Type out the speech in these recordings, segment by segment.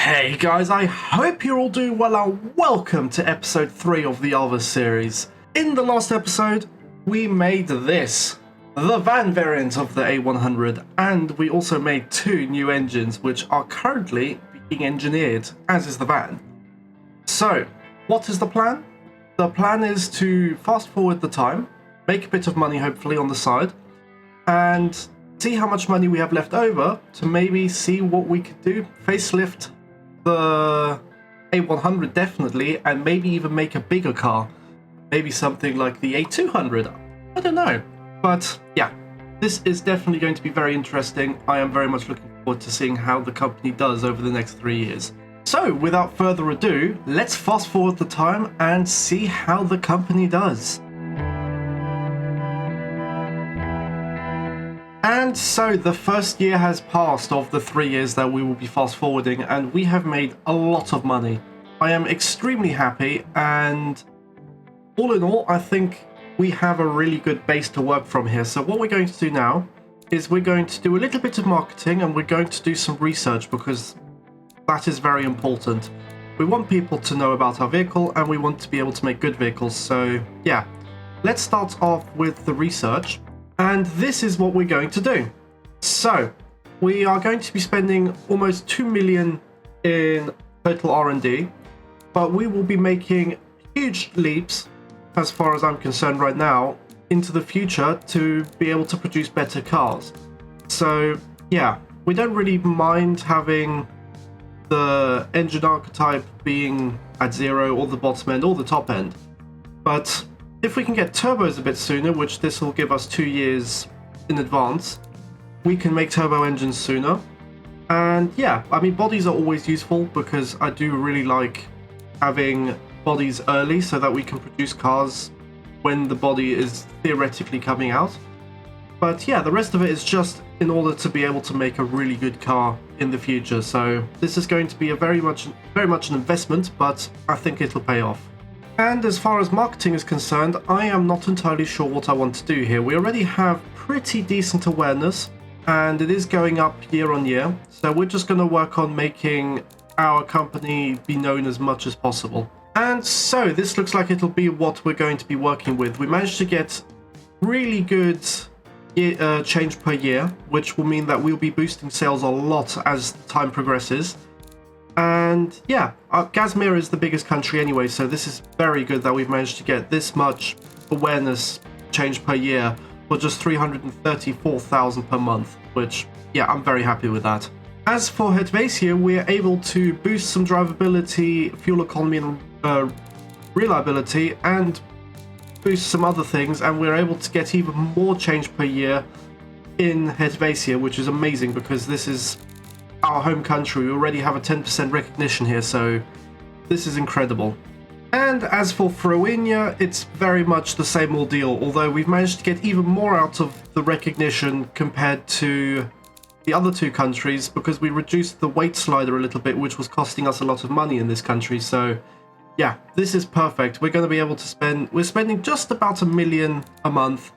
Hey guys, I hope you're all doing well and welcome to episode 3 of the Avus series. In the last episode, we made this, the van variant of the A100, and we also made 2 new engines which are currently being engineered, as is the van. So, what is the plan? The plan is to fast forward the time, make a bit of money hopefully on the side, and see how much money we have left over to maybe see what we could do, facelift the A100 definitely, and maybe even make a bigger car. Maybe something like the A200. I don't know. But yeah, this is definitely going to be very interesting. I am very much looking forward to seeing how the company does over the next 3 years. So without further ado, let's fast forward the time and see how the company does. And so the first year has passed of the 3 years that we will be fast forwarding, and we have made a lot of money. I am extremely happy, and all in all, I think we have a really good base to work from here. So what we're going to do now is we're going to do a little bit of marketing, and we're going to do some research, because that is very important. We want people to know about our vehicle, and we want to be able to make good vehicles. So yeah, let's start off with the research. And this is what we're going to do. So, we are going to be spending almost 2 million in total R&D, but we will be making huge leaps, as far as I'm concerned right now, into the future to be able to produce better cars. So, yeah, we don't really mind having the engine archetype being at 0, or the bottom end, or the top end. But if we can get turbos a bit sooner, which this will give us 2 years in advance, we can make turbo engines sooner. And yeah, I mean, bodies are always useful, because I do really like having bodies early so that we can produce cars when the body is theoretically coming out. But yeah, the rest of it is just in order to be able to make a really good car in the future. So this is going to be a very much an investment, but I think it'll pay off. And as far as marketing is concerned, I am not entirely sure what I want to do here. We already have pretty decent awareness, and it is going up year on year. So we're just going to work on making our company be known as much as possible. And so this looks like it'll be what we're going to be working with. We managed to get really good change per year, which will mean that we'll be boosting sales a lot as time progresses. And yeah, Kazmir is the biggest country anyway, so this is very good that we've managed to get this much awareness change per year for just 334,000 per month, which, yeah, I'm very happy with that. As for Helvetia, we're able to boost some drivability, fuel economy, and reliability, and boost some other things, and we're able to get even more change per year in Helvetia, which is amazing, because this is our home country. We already have a 10% recognition here, so this is incredible. And as for Frowenia, it's very much the same ordeal, although we've managed to get even more out of the recognition compared to the other 2 countries, because we reduced the weight slider a little bit, which was costing us a lot of money in this country. So yeah, this is perfect. We're going to be able to we're spending just about 1 million a month,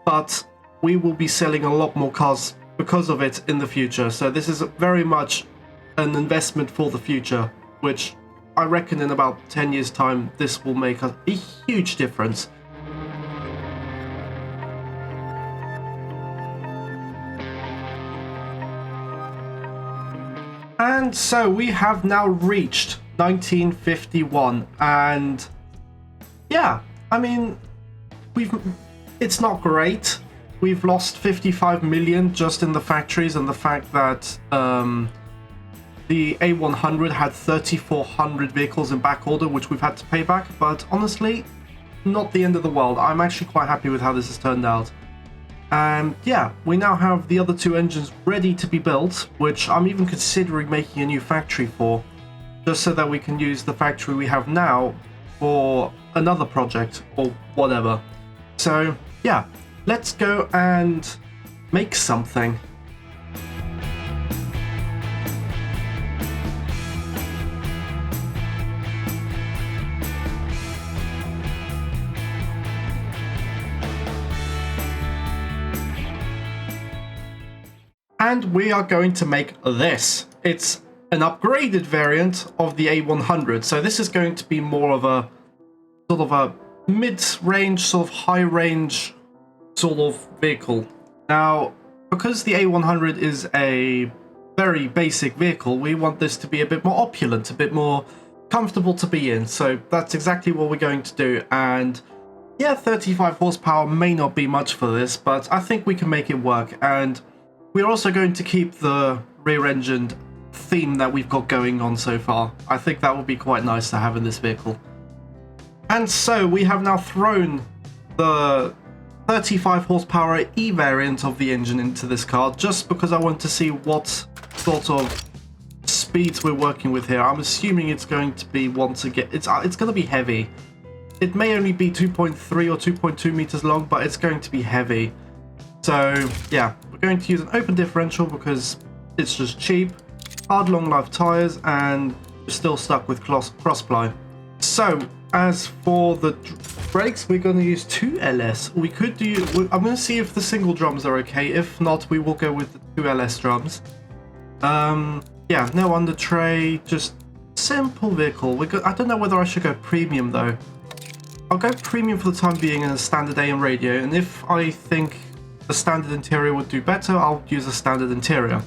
but we will be selling a lot more cars because of it in the future. So this is very much an investment for the future, which I reckon in about 10 years time this will make a huge difference. And so we have now reached 1951, and yeah, I mean, it's not great. We've lost 55 million just in the factories, and the fact that the A100 had 3,400 vehicles in back order, which we've had to pay back. But honestly, not the end of the world. I'm actually quite happy with how this has turned out. And yeah, we now have the other 2 engines ready to be built, which I'm even considering making a new factory for, just so that we can use the factory we have now for another project or whatever. So yeah, let's go and make something. And we are going to make this. It's an upgraded variant of the A100. So this is going to be more of a sort of a mid-range, sort of high-range sort of vehicle. Now, because the A100 is a very basic vehicle, we want this to be a bit more opulent, a bit more comfortable to be in. So that's exactly what we're going to do. And yeah, 35 horsepower may not be much for this, but I think we can make it work. And we're also going to keep the rear-engined theme that we've got going on so far. I think that would be quite nice to have in this vehicle. And so we have now thrown the 35 horsepower E variant of the engine into this car, just because I want to see what sort of speeds we're working with here. I'm assuming it's going to be, once again, it's going to be heavy. It may only be 2.3 or 2.2 meters long, but it's going to be heavy. So yeah, we're going to use an open differential because it's just cheap, hard long life tires, and we're still stuck with cross-ply. So as for the brakes, we're going to use 2 LS. We could do, I'm going to see if the single drums are okay. If not, we will go with the 2 LS drums. Yeah, no under tray, just simple vehicle. I don't know whether I should go premium though. I'll go premium for the time being in a standard AM radio, and if I think the standard interior would do better, I'll use a standard interior.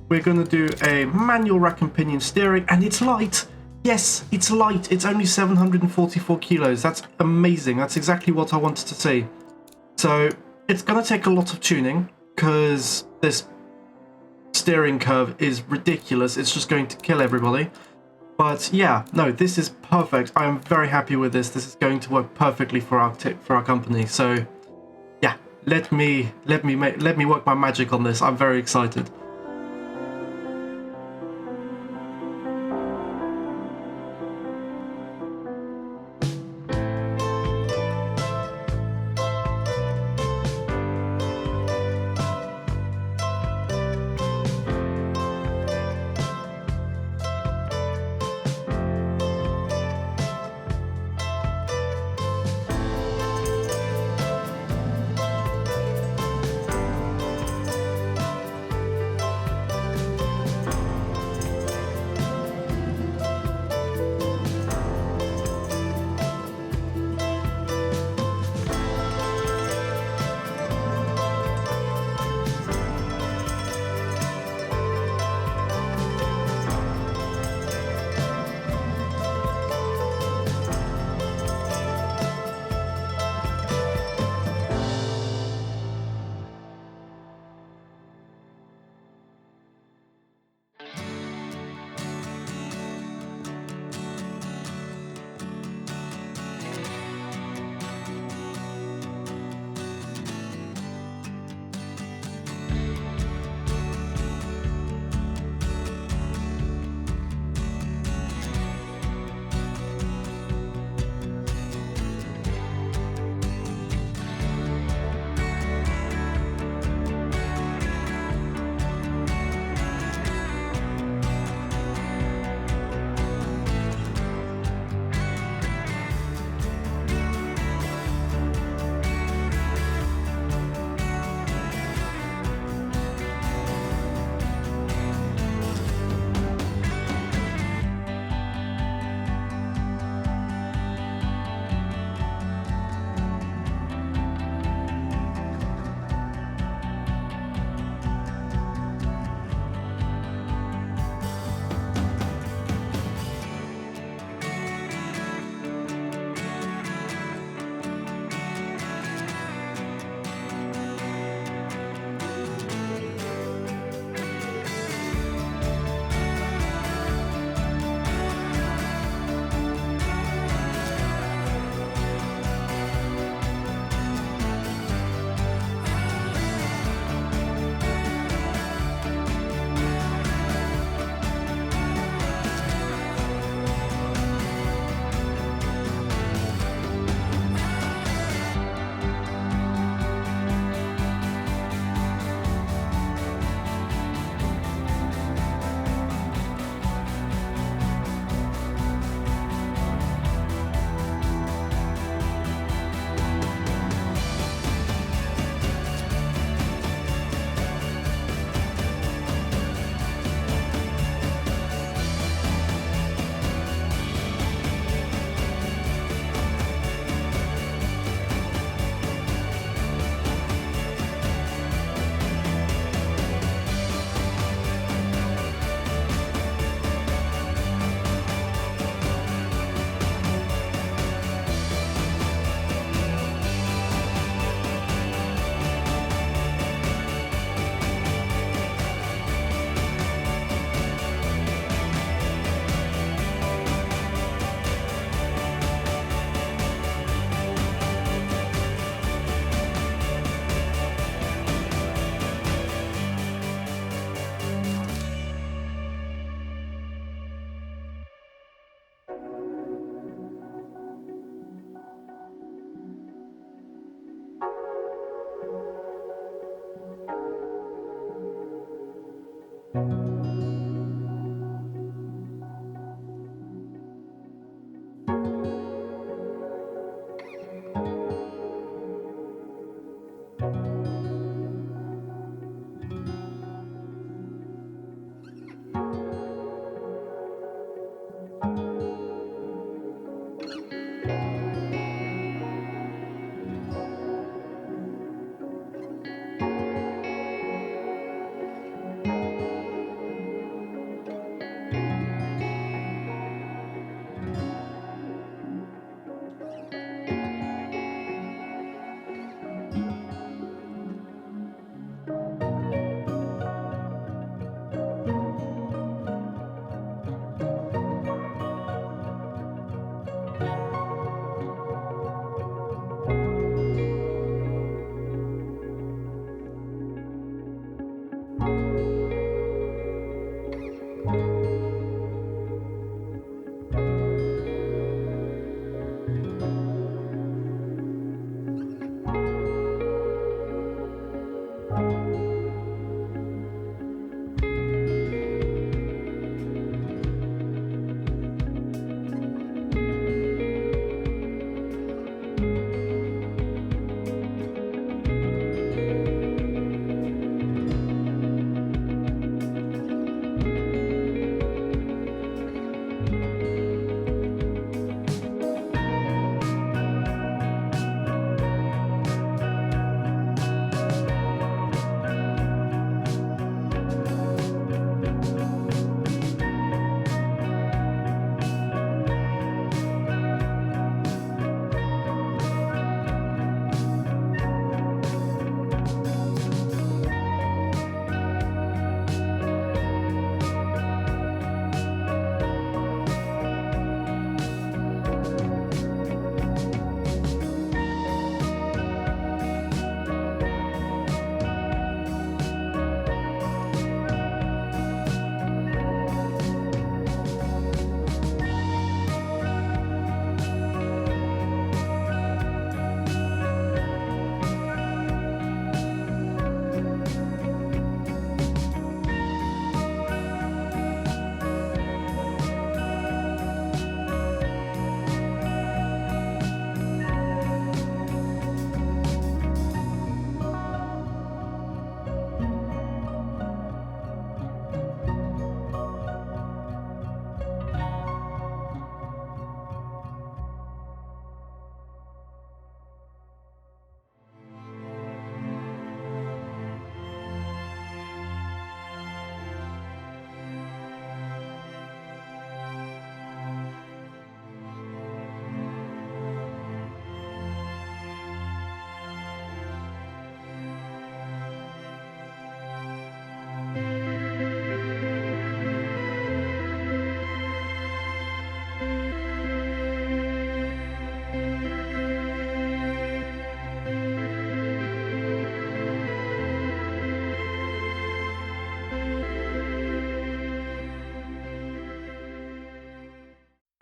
We're going to do a manual rack and pinion steering, and it's light. Yes, it's light. It's only 744 kilos. That's amazing. That's exactly what I wanted to see. So it's going to take a lot of tuning because this steering curve is ridiculous. It's just going to kill everybody. But yeah, no, this is perfect. I am very happy with this. This is going to work perfectly for our company. So yeah, let me work my magic on this. I'm very excited.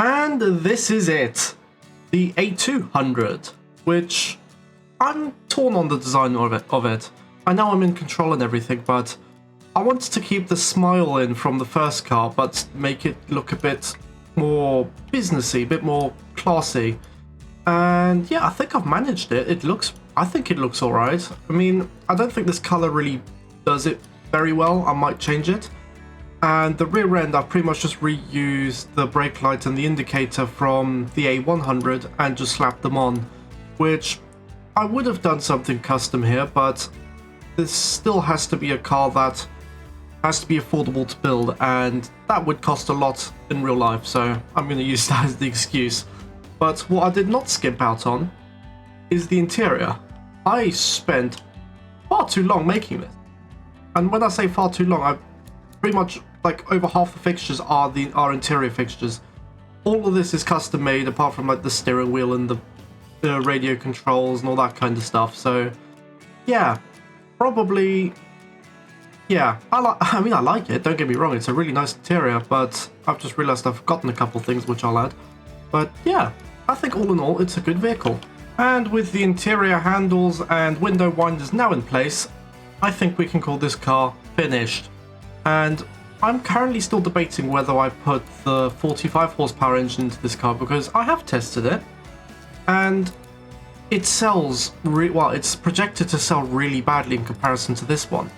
And this is it, the A200, which I'm torn on the design of it. I know I'm in control and everything, but I wanted to keep the smile in from the first car, but make it look a bit more businessy, a bit more classy. And yeah, I think I've managed it. I think it looks alright. I mean, I don't think this color really does it very well. I might change it. And the rear end, I've pretty much just reused the brake light and the indicator from the A100 and just slapped them on, which I would have done something custom here, but this still has to be a car that has to be affordable to build, and that would cost a lot in real life, so I'm going to use that as the excuse. But what I did not skimp out on is the interior. I spent far too long making this. And when I say far too long, I pretty much, like, over half the fixtures are interior fixtures. All of this is custom made, apart from like the steering wheel and the radio controls and all that kind of stuff. So yeah, probably, yeah, I mean, I like it, don't get me wrong, it's a really nice interior, but I've just realized I've forgotten a couple things which I'll add. But yeah, I think all in all, it's a good vehicle. And with the interior handles and window winders now in place, I think we can call this car finished. And I'm currently still debating whether I put the 45 horsepower engine into this car, because I have tested it and it sells well, it's projected to sell really badly in comparison to this one.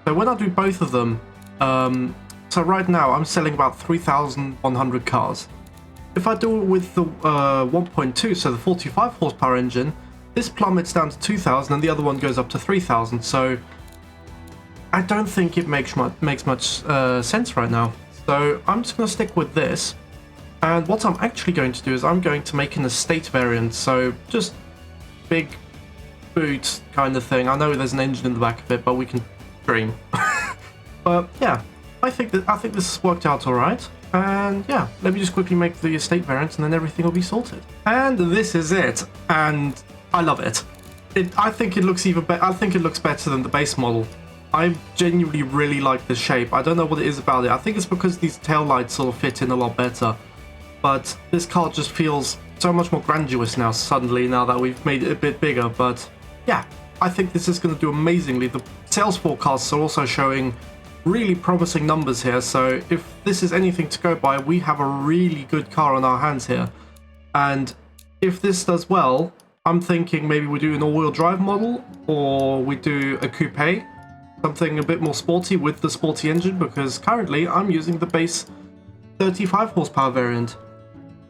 So when I do both of them, so right now I'm selling about 3,100 cars. If I do it with the 1.2, so the 45 horsepower engine, this plummets down to 2,000 and the other one goes up to 3,000. So I don't think it makes much sense right now. So I'm just going to stick with this. And what I'm actually going to do is I'm going to make an estate variant. So just big boot kind of thing. I know there's an engine in the back of it, but we can dream. But yeah, I think this has worked out all right. And yeah, let me just quickly make the estate variant and then everything will be sorted. And this is it. And I love it. I think it looks even better. I think it looks better than the base model. I genuinely really like the shape. I don't know what it is about it. I think it's because these tail lights sort of fit in a lot better. But this car just feels so much more grandiose now, suddenly, now that we've made it a bit bigger. But yeah, I think this is going to do amazingly. The sales forecasts are also showing really promising numbers here. So if this is anything to go by, we have a really good car on our hands here. And if this does well, I'm thinking maybe we do an all-wheel drive model, or we do a coupe. Something a bit more sporty with the sporty engine, because currently I'm using the base 35 horsepower variant.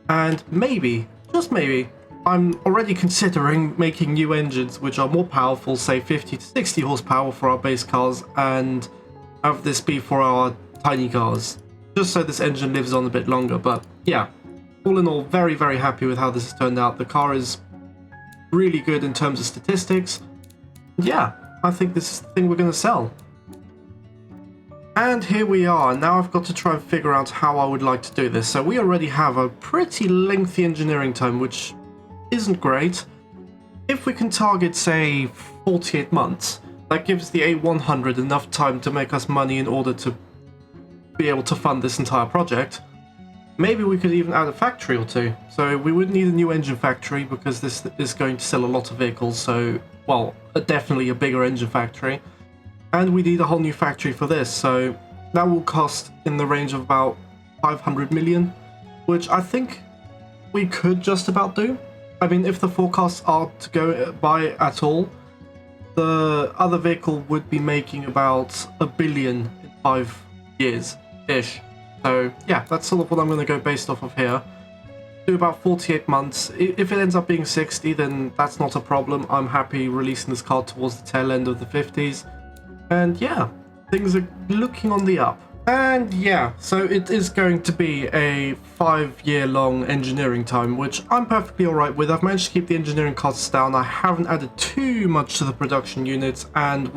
And maybe, just maybe, I'm already considering making new engines which are more powerful, say 50 to 60 horsepower for our base cars, and have this be for our tiny cars, just so this engine lives on a bit longer. But yeah, all in all, very, very happy with how this has turned out. The car is really good in terms of statistics. Yeah, I think this is the thing we're going to sell. And here we are. Now I've got to try and figure out how I would like to do this. So we already have a pretty lengthy engineering time, which isn't great. If we can target, say, 48 months, that gives the A100 enough time to make us money in order to be able to fund this entire project. Maybe we could even add a factory or two. So we would need a new engine factory, because this is going to sell a lot of vehicles. So, well, definitely a bigger engine factory. And we need a whole new factory for this. So that will cost in the range of about 500 million, which I think we could just about do. I mean, if the forecasts are to go by at all, the other vehicle would be making about 1 billion in 5 years-ish. So yeah, that's sort of what I'm going to go based off of here. Do about 48 months. If it ends up being 60, then that's not a problem. I'm happy releasing this car towards the tail end of the 50s. And yeah, things are looking on the up. And yeah, so it is going to be a 5-year-long engineering time, which I'm perfectly alright with. I've managed to keep the engineering costs down. I haven't added too much to the production units, and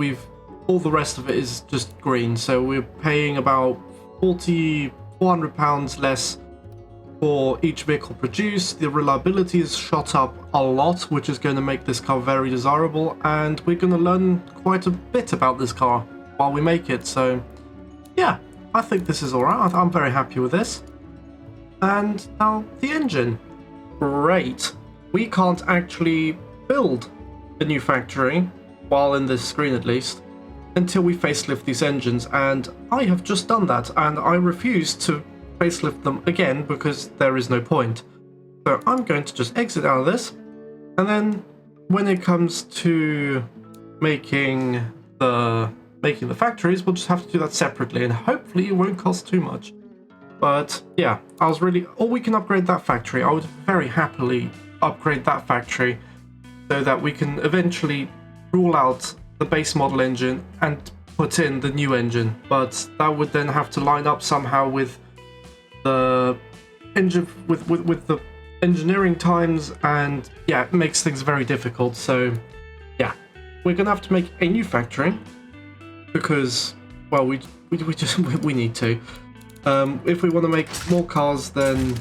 all the rest of it is just green. So we're paying about £400 less for each vehicle produced. The reliability is shot up a lot, which is going to make this car very desirable, and we're going to learn quite a bit about this car while we make it. So yeah, I think this is alright. I'm very happy with this. And now the engine. Great. We can't actually build a new factory, while in this screen at least, until we facelift these engines, and I have just done that, and I refuse to facelift them again because there is no point. So I'm going to just exit out of this, and then when it comes to making the factories, we'll just have to do that separately, and hopefully it won't cost too much. But yeah, or we can upgrade that factory. I would very happily upgrade that factory so that we can eventually rule out the base model engine and put in the new engine. But that would then have to line up somehow with the engine, with the engineering times, and yeah, it makes things very difficult. So yeah, we're gonna have to make a new factory because, well, we need to. If we want to make more cars, then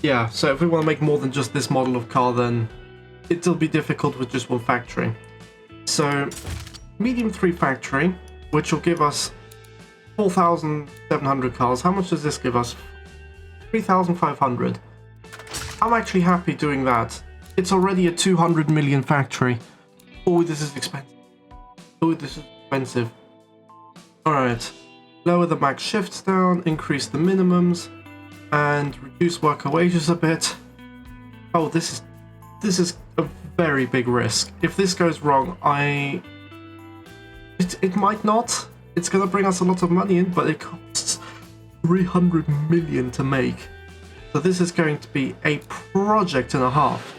yeah, so if we want to make more than just this model of car, then it'll be difficult with just one factory. So medium 3 factory, which will give us 4,700 cars. How much does this give us? 3,500. I'm actually happy doing that. It's already a 200 million factory. Oh, this is expensive. Oh, this is expensive. Alright. Lower the max shifts down, increase the minimums, and reduce worker wages a bit. Oh, this is a very big risk. If this goes wrong, it might not. It's gonna bring us a lot of money in, but it costs 300 million to make. So this is going to be a project and a half.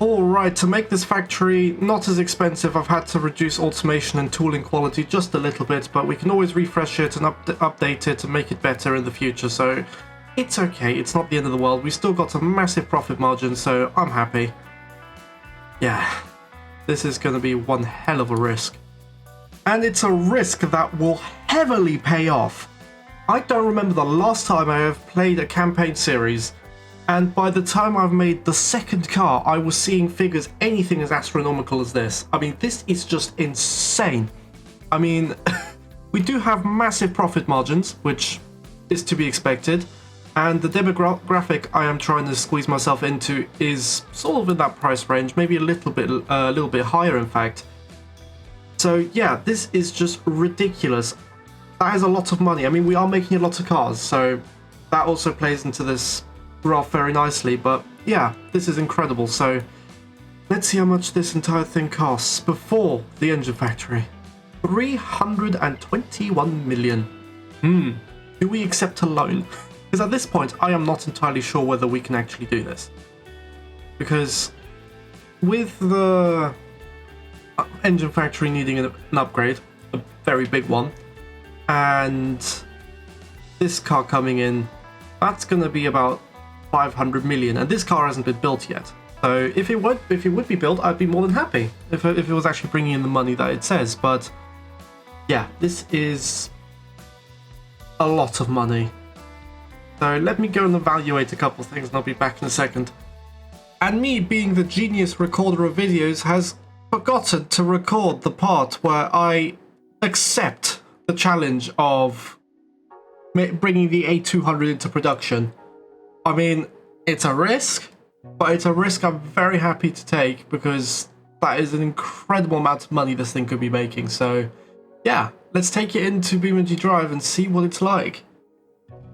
Alright, to make this factory not as expensive, I've had to reduce automation and tooling quality just a little bit, but we can always refresh it and update it to make it better in the future, so it's okay, it's not the end of the world. We still got a massive profit margin, so I'm happy. Yeah, this is going to be one hell of a risk. And it's a risk that will heavily pay off. I don't remember the last time I have played a campaign series, and by the time I've made the second car, I was seeing figures anything as astronomical as this. I mean, this is just insane. I mean, we do have massive profit margins, which is to be expected, and the demographic I am trying to squeeze myself into is sort of in that price range, maybe a little bit higher, in fact. So yeah, this is just ridiculous. That is a lot of money. I mean, we are making a lot of cars, so that also plays into this graph very nicely. But yeah, this is incredible. So let's see how much this entire thing costs before the engine factory. 321 million. Do we accept a loan? Because at this point, I am not entirely sure whether we can actually do this. Because with the engine factory needing an upgrade, a very big one, and this car coming in, that's going to be about 500 million, and this car hasn't been built yet. So if it would be built, I'd be more than happy if it was actually bringing in the money that it says. But yeah, this is a lot of money. So let me go and evaluate a couple of things and I'll be back in a second. And me, being the genius recorder of videos, has forgotten to record the part where I accept the challenge of bringing the A200 into production. I mean, it's a risk, but it's a risk I'm very happy to take because that is an incredible amount of money this thing could be making. So yeah, let's take it into BeamNG Drive and see what it's like.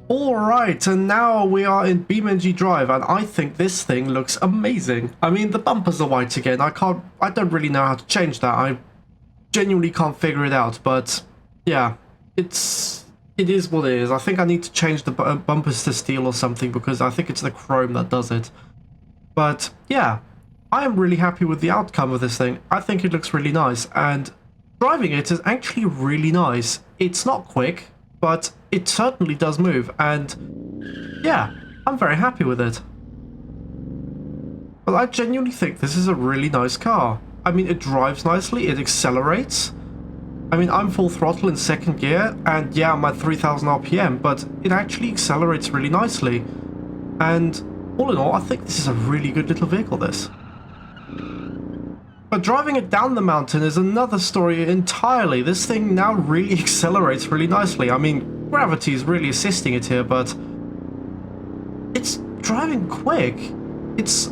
Alright, and now we are in BeamNG Drive, and I think this thing looks amazing. I mean, the bumpers are white again. I don't really know how to change that. I genuinely can't figure it out, but yeah, it is what it is. I think I need to change the bumpers to steel or something because I think it's the chrome that does it. But yeah, I am really happy with the outcome of this thing. I think it looks really nice, and driving it is actually really nice. It's not quick, but it certainly does move, and yeah, I'm very happy with it. But I genuinely think this is a really nice car. I mean, it drives nicely, it accelerates. I mean, I'm full throttle in second gear, and yeah, I'm at 3000 RPM, but it actually accelerates really nicely. And all in all, I think this is a really good little vehicle, this. But driving it down the mountain is another story entirely. This thing now really accelerates really nicely. I mean, gravity is really assisting it here, but it's driving quick.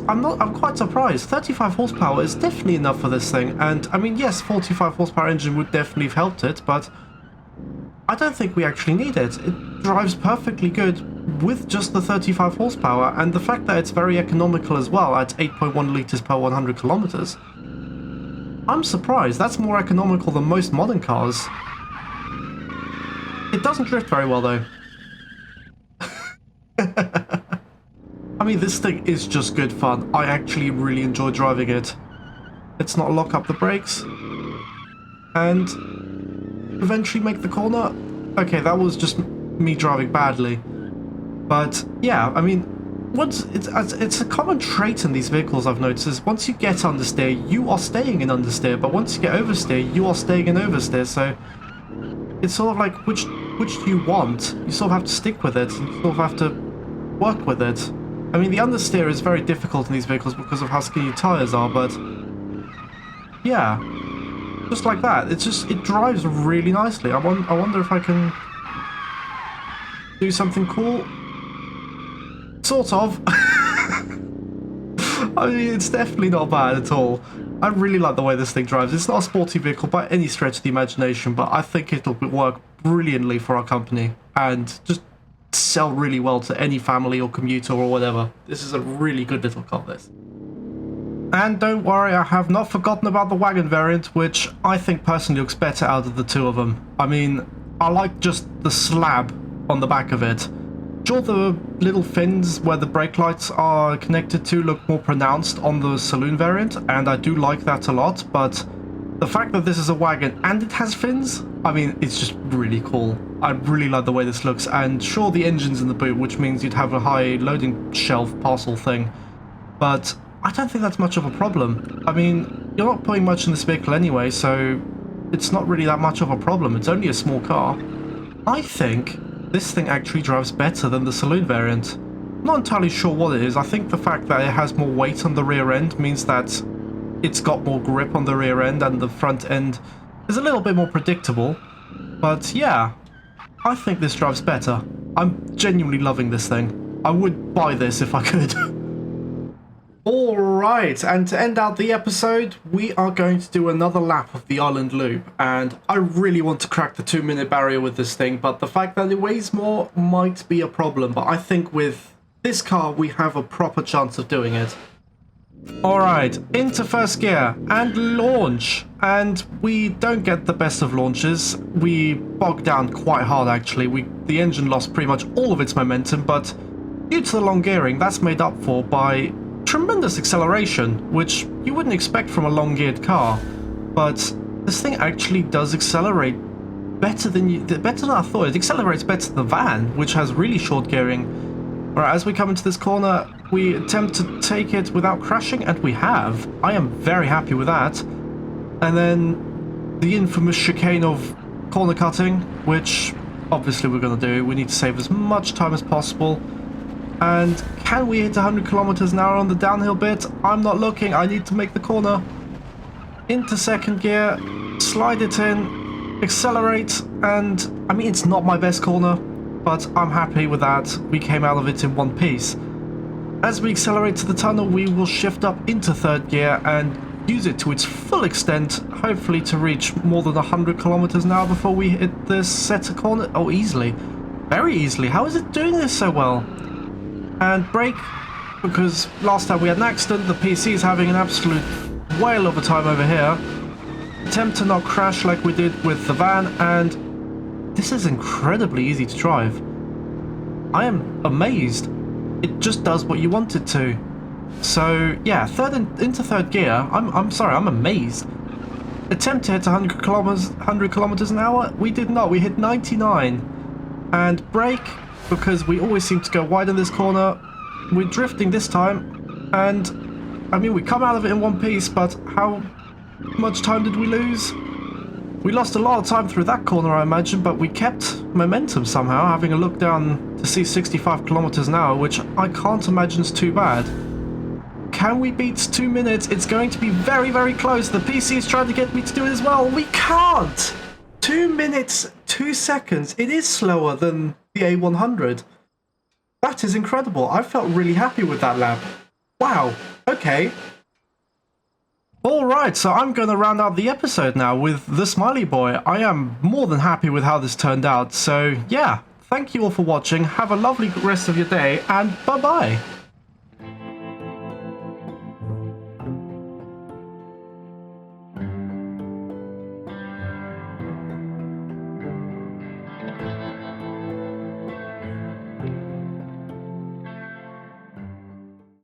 I'm quite surprised. 35 horsepower is definitely enough for this thing. And I mean, yes, 45 horsepower engine would definitely have helped it, but I don't think we actually need it. It drives perfectly good with just the 35 horsepower, and the fact that it's very economical as well at 8.1 liters per 100 kilometers. I'm surprised. That's more economical than most modern cars. It doesn't drift very well, though. I mean, this thing is just good fun. I actually really enjoy driving it. Let's not lock up the brakes. And eventually make the corner. Okay, that was just me driving badly. But yeah, I mean, it's a common trait in these vehicles I've noticed is once you get understeer, you are staying in understeer, but once you get oversteer, you are staying in oversteer. So it's sort of like which do you want? You sort of have to stick with it, and you sort of have to work with it. I mean, the understeer is very difficult in these vehicles because of how skinny tires are, but yeah, just like that. It drives really nicely. I wonder if I can do something cool. Sort of. I mean, it's definitely not bad at all. I really like the way this thing drives. It's not a sporty vehicle by any stretch of the imagination, but I think it'll work brilliantly for our company and just sell really well to any family or commuter or whatever. This is a really good little car, this. And don't worry, I have not forgotten about the wagon variant, which I think personally looks better out of the two of them. I mean, I like just the slab on the back of it. Sure, the little fins where the brake lights are connected to look more pronounced on the saloon variant, and I do like that a lot, but the fact that this is a wagon and it has fins, I mean, it's just really cool. I really like the way this looks, and sure, the engine's in the boot, which means you'd have a high loading shelf parcel thing, but I don't think that's much of a problem. I mean, you're not putting much in this vehicle anyway, so it's not really that much of a problem. It's only a small car. I think this thing actually drives better than the saloon variant. I'm not entirely sure what it is. I think the fact that it has more weight on the rear end means that it's got more grip on the rear end, and the front end is a little bit more predictable. But yeah, I think this drives better. I'm genuinely loving this thing. I would buy this if I could. Alright, and to end out the episode, we are going to do another lap of the island loop, and I really want to crack the 2-minute barrier with this thing, but the fact that it weighs more might be a problem, but I think with this car we have a proper chance of doing it. Alright, into first gear, and launch! And we don't get the best of launches. We bogged down quite hard actually. The engine lost pretty much all of its momentum, but due to the long gearing, that's made up for by tremendous acceleration, which you wouldn't expect from a long-geared car, but this thing actually does accelerate better than I thought. It accelerates better than the van, which has really short gearing. Alright, as we come into this corner, we attempt to take it without crashing, and we have. I am very happy with that. And then the infamous chicane of corner cutting, which obviously we're going to do. We need to save as much time as possible. And can we hit 100 kilometers an hour on the downhill bit? I'm not looking. I need to make the corner. Into second gear, slide it in, accelerate, and I mean, it's not my best corner, but I'm happy with that. We came out of it in one piece. As we accelerate to the tunnel, we will shift up into third gear and use it to its full extent, hopefully to reach more than 100 kilometers an hour before we hit this set of corner. Oh, easily. Very easily. How is it doing this so well? And brake, because last time we had an accident, the PC is having an absolute whale of a time over here. Attempt to not crash like we did with the van, and this is incredibly easy to drive. I am amazed. It just does what you want it to. So yeah, into third gear. I'm sorry, I'm amazed. Attempt to hit 100 kilometers an hour. We did not. We hit 99. And brake, because we always seem to go wide in this corner. We're drifting this time, and I mean, we come out of it in one piece, but how much time did we lose? We lost a lot of time through that corner, I imagine, but we kept momentum somehow, having a look down to see 65 kilometers an hour, which I can't imagine is too bad. Can we beat 2 minutes? It's going to be very, very close. The PC is trying to get me to do it as well. We can't! 2 minutes, 2 seconds. It is slower than the A100. That is incredible. I felt really happy with that lap. Wow. Okay. Alright, so I'm going to round out the episode now with the Smiley Boy. I am more than happy with how this turned out. So yeah, thank you all for watching. Have a lovely rest of your day, and bye-bye.